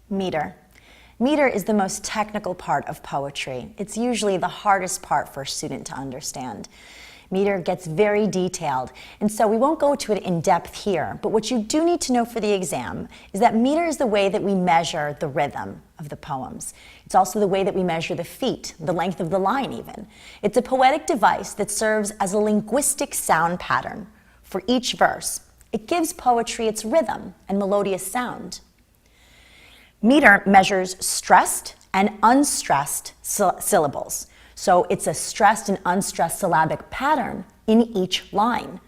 Meter. Meter is the most technical part of poetry. It's usually the hardest part for a student to understand. Meter gets very detailed, and so we won't go to it in depth here, but what you do need to know for the exam is that meter is the way that we measure the rhythm of the poems. It's also the way that we measure the feet, the length of the line even. It's a poetic device that serves as a linguistic sound pattern for each verse. It gives poetry its rhythm and melodious sound. Meter measures stressed and unstressed syllables. So it's a stressed and unstressed syllabic pattern in each line.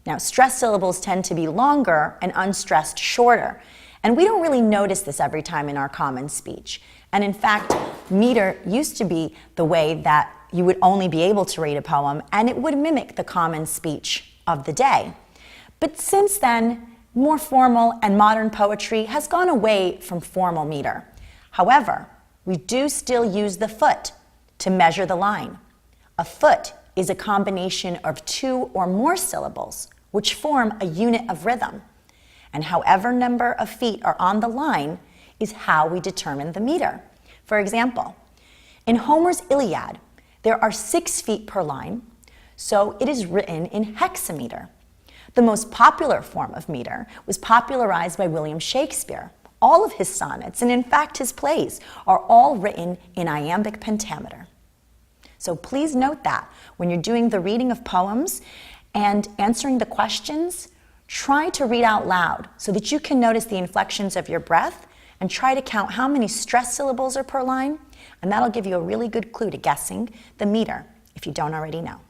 Now, stressed syllables tend to be longer and unstressed shorter. And we don't really notice this every time in our common speech. And in fact, meter used to be the way that you would only be able to read a poem, and it would mimic the common speech of the day. But since then, more formal and modern poetry has gone away from formal meter. However, we do still use the foot to measure the line. A foot is a combination of two or more syllables, which form a unit of rhythm. And however number of feet are on the line is how we determine the meter. For example, in Homer's Iliad, there are 6 feet per line, so it is written in hexameter. The most popular form of meter was popularized by William Shakespeare. All of his sonnets, and in fact his plays, are all written in iambic pentameter. So please note that when you're doing the reading of poems and answering the questions, try to read out loud so that you can notice the inflections of your breath and try to count how many stressed syllables are per line, and that'll give you a really good clue to guessing the meter if you don't already know.